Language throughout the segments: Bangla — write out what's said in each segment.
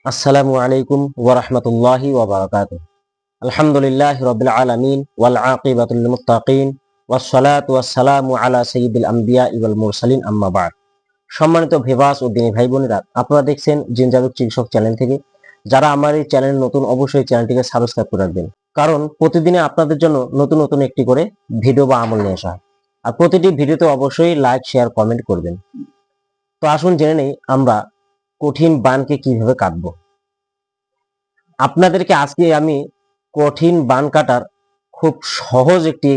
আসসালামু আলাইকুম ওয়া রাহমাতুল্লাহি ওয়া বারাকাতুহু। আলহামদুলিল্লাহি রাব্বিল আলামিন ওয়াল আকিবাতু লিল মুত্তাকিন ওয়াস সালাতু ওয়াস সালামু আলা সাইয়্যিদিল আমবিয়া ওয়াল মুরসালিন আম্মা বা'দ। সম্মানিত ভিউয়ার্স ও দিনী ভাই বোনেরা, আপনারা দেখছেন জিন জাদুক চিকিৎসক চ্যানেল থেকে। যারা আমার এই চ্যানেল নতুন, অবশ্যই চ্যানেলটিকে সাবস্ক্রাইব করে রাখবেন, কারণ প্রতিদিনে আপনাদের জন্য নতুন নতুন একটি করে ভিডিও বা আমল নিয়ে আসা হয়। আর প্রতিটি ভিডিওতে অবশ্যই লাইক, শেয়ার, কমেন্ট করবেন। তো আসুন জেনে নেই আমরা কঠিন বানকে কিভাবে কাটবো। আপনাদেরকে আজকে আমি কঠিন বান কাটার খুব সহজ একটি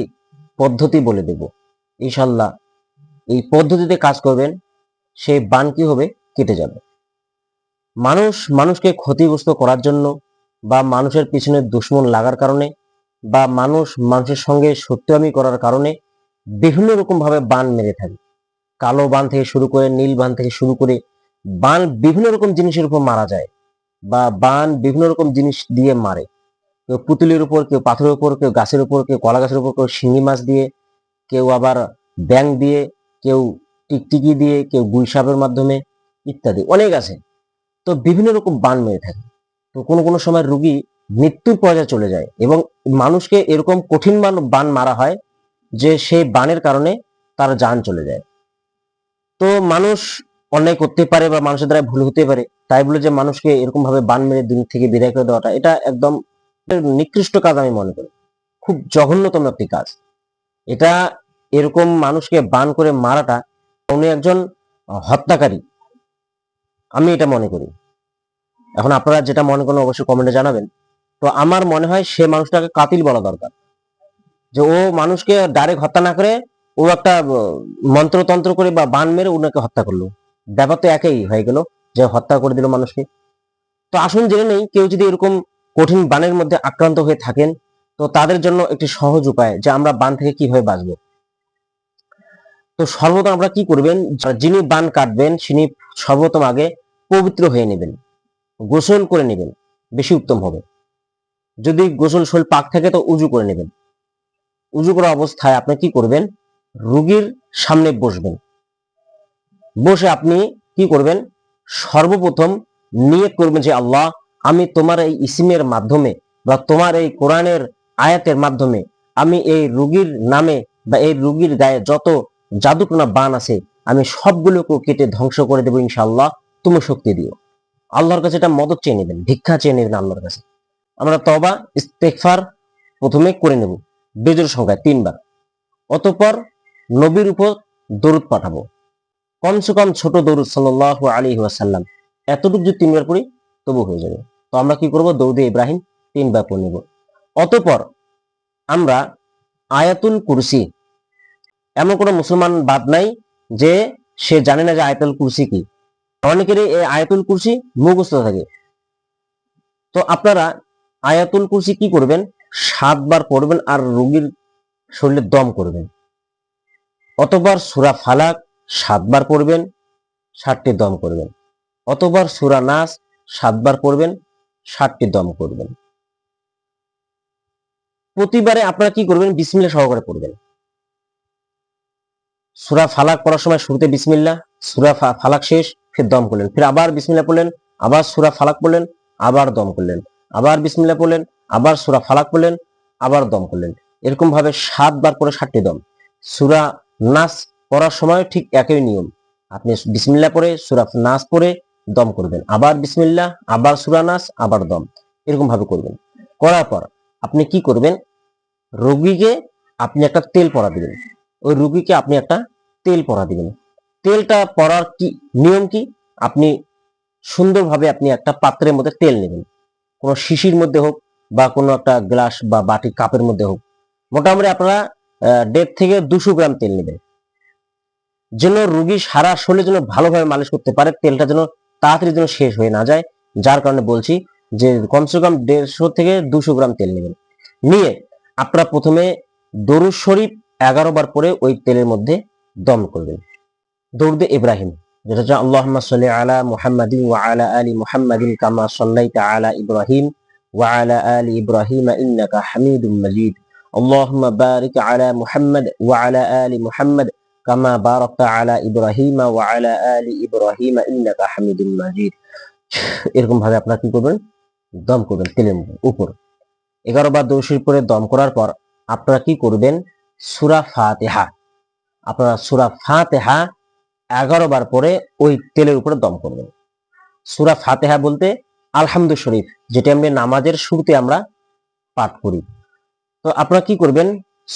পদ্ধতি বলে দেব। ইনশাল্লাহ এই পদ্ধতিতে কাজ করবেন, সেই বান কি হবে, কেটে যাবে। মানুষকে ক্ষতিগ্রস্ত করার জন্য, বা মানুষের পিছনে দুশ্মন লাগার কারণে, বা মানুষের সঙ্গে শত্রুতামি করার কারণে বিভিন্ন রকম ভাবে বান মেরে থাকে। কালো বান থেকে শুরু করে, নীল বান থেকে শুরু করে বান বিভিন্ন রকম জিনিসের উপর মারা যায়, বা বান বিভিন্ন রকম জিনিস দিয়ে মারে। কেউ পুতুলের উপর, কেউ পাথরের উপর, কেউ গাছের উপর, কেউ কলা গাছের উপর, কেউ শিঙি মাছ দিয়ে, কেউ আবার ব্যাঙ দিয়ে, কেউ টিকটিকি দিয়ে, কেউ গুই সাপের মাধ্যমে, ইত্যাদি অনেক আছে। তো বিভিন্ন রকম বান মেরে থাকে। তো কোনো কোনো সময় রুগী মৃত্যুর পর্যায়ে চলে যায়, এবং মানুষকে এরকম কঠিন বান মারা হয় যে সেই বানের কারণে তার জান চলে যায়। তো মানুষ অন্যায় করতে পারে বা মানুষের দ্বারা ভুল হতে পারে, তাই বলে যে মানুষকে এরকম ভাবে বান মেরে দুনিয়া থেকে বিদায় করে দেওয়াটা, এটা একদম নিকৃষ্ট কাজ আমি মনে করি। খুব জঘন্যতম একটি কাজ এটা। এরকম মানুষকে বান করে মারাটা, উনি একজন হত্যাকারী, আমি এটা মনে করি। এখন আপনারা যেটা মনে করেন অবশ্যই কমেন্টে জানাবেন। তো আমার মনে হয় সে মানুষটাকে কাতিল বলা দরকার, যে ও মানুষকে ডাইরেক্ট হত্যা না করে ও একটা মন্ত্রতন্ত্র করে বা বান মেরে ওনাকে হত্যা করলো। ব্যাপার তো একই হয়ে গেল, যে হত্যা করে দিল মানুষকে। তো আসুন জেনে নেই, কেউ যদি এরকম কঠিন বানের মধ্যে আক্রান্ত হয়ে থাকেন, তো তাদের জন্য একটি সহজ উপায় যে আমরা বান থেকে কিভাবে বাঁচবো। তো সর্বপ্রথম আমরা কি করবেন, যিনি বান কাটবেন তিনি সর্বপ্রথম আগে পবিত্র হয়ে নেবেন, গোসল করে নেবেন, বেশি উত্তম হবে। যদি গোসল শরীর পাক থাকে তো উজু করে নেবেন। উজু করা অবস্থায় আপনি কি করবেন, রোগীর সামনে বসবেন। বসে আপনি কি করবেন, সর্বপ্রথম নিয়ত করবেন যে আল্লাহ, আমি তোমার এই ইসিমের মাধ্যমে বা তোমার এই কোরআনের আয়াতের মাধ্যমে আমি এই রোগীর নামে বা এই রোগীর গায়ে যত জাদুটনা বান আছে আমি সবগুলোকে কেটে ধ্বংস করে দেবো, ইনশাআল্লাহ তুমি শক্তি দিও। আল্লাহর কাছে এটা মদত চেয়ে নেবেন, ভিক্ষা চেয়ে নেবেন আল্লাহর কাছে। আমরা তওবা ইস্তেগফার প্রথমে করে নেব, বেজোর সংখ্যায় 3 বার। অতঃপর নবীর উপর দরুদ পাঠাবো, কমসে কম ছোট দরুদ সাল্লাল্লাহু আলাইহি ওয়াসাল্লাম, এতটুকু যদি 3 বার পড়ি তবু হয়ে যাবে। তো আমরা কি করব, দরুদে ইব্রাহিম 3 বার পড়ে নেব। অতঃপর আমরা আয়াতুল কুরসি, এমন কোনো মুসলমান বাদ নাই যে সে জানে না যে আয়াতুল কুরসি কি। অনেকেরই এই আয়াতুল কুরসি মুখস্থ থাকে। তো আপনারা আয়াতুল কুরসি কি করবেন, 7 বার পড়বেন আর রোগীর শরীরে দম করবেন। অতঃপর সূরা ফালাক 7 বার পড়বেন, 7টি দম করবেন। অতঃপর সূরা নাস 7 বার পড়বেন, 7টি দম করবেন। প্রতিবারে আপনারা কি করবেন, বিসমিল্লাহ সহকারে পড়বেন। সূরা ফালাক পড়ার সময় শুরুতে বিসমিল্লাহ, সূরা ফালাক শেষ, ফির দম করলেন, ফির আবার বিসমিল্লাহ পড়লেন, আবার সূরা ফালাক পড়লেন, আবার দম করলেন, আবার বিসমিল্লাহ পড়লেন, আবার সূরা ফালাক পড়লেন, আবার দম করলেন। এরকম ভাবে 7 বার করে 7টি দম। সূরা নাস পড়ার সময় ঠিক একই নিয়ম, আপনি বিসমিল্লাহ পড়ে সূরা নাস পড়ে দম করবেন, আবার বিসমিল্লাহ, আবার সূরা নাস, আবার দম, এরকম ভাবে করবেন। করার পর আপনি কি করবেন, রোগীকে আপনি একটা তেল পরা দিবেন। ওই রোগীকে আপনি একটা তেল পরা দিবেন। তেলটা পরার কি নিয়ম কি, আপনি সুন্দরভাবে আপনি একটা পাত্রের মধ্যে তেল নেবেন, কোনো শিশির মধ্যে হোক বা কোনো একটা গ্লাস বা বাটি কাপের মধ্যে হোক। মোটামুটি আপনারা 1.5 থেকে 200 গ্রাম তেল নেবেন, যেন রোগী সারা শরীরে যেন ভালোভাবে মালিশ করতে পারে, তেলটা যেন তাড়াতাড়ি যেন শেষ হয়ে না যায়। যার কারণে বলছি যে কমসে কম 150 থেকে 200 গ্রাম তেল নেবেন। নিয়ে আপনারা প্রথমে দরুদ শরীফ 11 বার পরে ওই তেলের মধ্যে দম করবেন। দরুদে ইব্রাহিম, যেটা হচ্ছে আল্লাহুম্মা সাল্লি আলা মুহাম্মাদিন ওয়া আলা আলি মুহাম্মাদিন কামা সাল্লাইতা আলা ইব্রাহিম ওয়া আলা আলি ইব্রাহিম ইন্নাকা হামিদুম মাজিদ। আল্লাহুম্মা বারিক আলা মুহাম্মাদ ওয়া আলা আলি মুহাম্মাদ কামা বারাকতা আলা ইব্রাহিম ওয়া আলা আলি ইব্রাহিম ইন্নাকা হামিদুম মাজিদ। এরকম ভাবে আপনারা কি করবেন, দম করবেন তেলের উপর। 11 বার দরুদ শরীফ পড়ে দম করার পর আপনারা কি করবেন, সূরা ফাতিহা, আপনারা সূরা ফাতিহা 11 বার পরে ওই তেলের উপরে দম করবেন। সূরা ফাতিহা বলতে আলহামদু শরীফ, যেটা আমরা নামাজের শুরুতে আমরা পাঠ করি। তো আপনারা কি করবেন,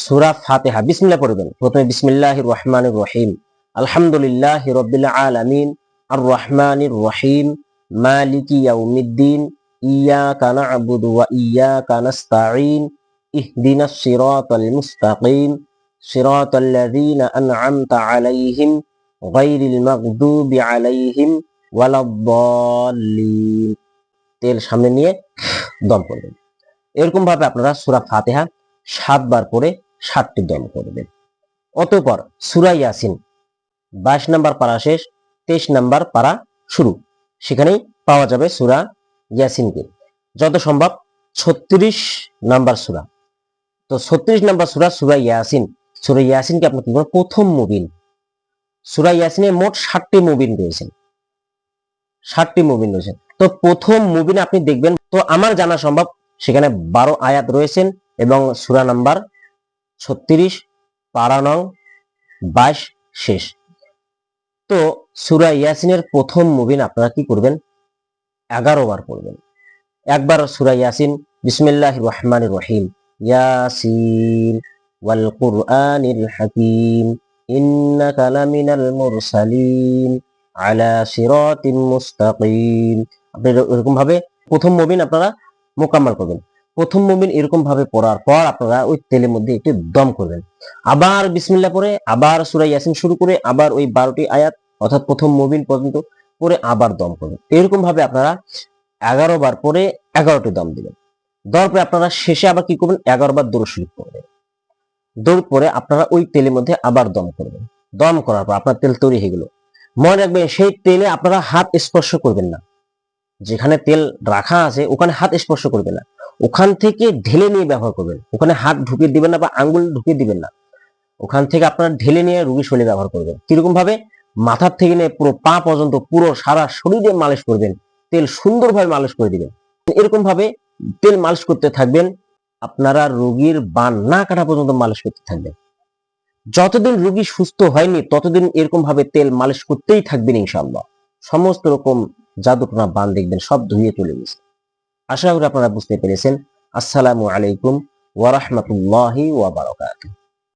সূরা ফাতিহা বিসমিল্লাহ পড়বেন। প্রথমে বিসমিল্লাহির রহমানির রহিম, আলহামদুলিল্লাহি রাব্বিল আলামিন, আর রহমানির রহিম, মালিকি ইয়াউমিদ্দিন, ইয়াকা না'বুদু ওয়া ইয়াকা নাস্তাঈন, ইহদিনাস সিরাতাল মুস্তাকিম, সিরাতাল লাযীনা আন'আমতা আলাইহিম, গায়রিল মাগদুবি আলাইহিম ওয়ালাদ-দাল্লিন। তেল সামনে নিয়ে দম করবেন। এরকম ভাবে আপনারা সূরা ফাতিহা 7 বার পরে 7টি দম করবেন। অতঃপর সূরা ইয়াসিন 22 নাম্বার পারা শেষ, 23 নাম্বার পারা শুরু, সেখানেই পাওয়া যাবে সূরা ইয়াসিনকে। যত সম্ভব 36 নাম্বার সূরা। তো 36 নাম্বার সূরা সূরা ইয়াসিন। সূরা ইয়াসিনকে আপনি কি করবেন, প্রথম মুবিন। সূরা ইয়াসিনে মোট 7টি মুবিন রয়েছে, 7টি মুবিন রয়েছে। তো প্রথম মুবিনে আপনি দেখবেন, তো আমার জানা সম্ভব সেখানে 12 আয়াত রয়েছেন এবং সূরা নাম্বার 36, পারা নং 22 শেষ। তো সূরা ইয়াসিনের প্রথম মুবিন আপনারা কি করবেন, 11 বার পড়বেন। একবার সূরা ইয়াসিন বিসমিল্লাহির রহমানির রহিম, ইয়াসিন ওয়াল কুরআনিল হাকীম, ইন্নাকা লামিনাল মুরসালিন আলা সিরাতিম মুস্তাকিম। আপনারা এরকম ভাবে প্রথম মুবিন আপনারা মোকাম্মল করবেন। প্রথম মুবিন এরকম ভাবে পড়ার পর আপনারা ওই তেলের মধ্যে একটু দম করবেন। আবার বিসমিল্লাহ পড়ে আবার সূরা ইয়াসিন শুরু করে আবার ওই 12টি আয়াত অর্থাৎ প্রথম মুবিন পর্যন্ত পড়ে আবার দম করবেন। এরকম ভাবে আপনারা 11 বার পরে 11টি দম দিবেন। দেওয়ার পরে আপনারা শেষে আবার কি করবেন, 11 বার দরুদ শরীফ পড়বেন। দরুদ পরে আপনারা ওই তেলের মধ্যে আবার দম করবেন। দম করার পর আপনার তেল তৈরি হয়ে গেল। মনে রাখবেন সেই তেলে আপনারা হাত স্পর্শ করবেন না। যেখানে তেল রাখা আছে ওখানে হাত স্পর্শ করবেন না, ওখান থেকে ঢেলে নিয়ে ব্যবহার করবেন। ওখানে হাত ঢুকিয়ে দিবেন না বা আঙ্গুল ঢুকিয়ে দিবেন না, ওখান থেকে আপনারা ঢেলে নিয়ে রোগীর শরীরে ব্যবহার করবেন। কিরকম ভাবে, মাথার থেকে নিয়ে পুরো পা পর্যন্ত পুরো সারা শরীরে মালিশ করবেন, তেল সুন্দরভাবে মালিশ করে দিবেন। এরকম ভাবে তেল মালিশ করতে থাকবেন, আপনারা রোগীর বান না কাটা পর্যন্ত মালিশ করতে থাকবেন। যতদিন রোগী সুস্থ হয়নি ততদিন এরকম ভাবে তেল মালিশ করতেই থাকবেন ইনশাআল্লাহ। সমস্ত রকম জাদুটোনা বান দেখবেন সব ধুয়ে চলে গেছে। আশা করি আপনারা বুঝতে পেরেছেন। আসসালামু আলাইকুম ওয়া রাহমাতুল্লাহি ওয়া বারাকাতুহু।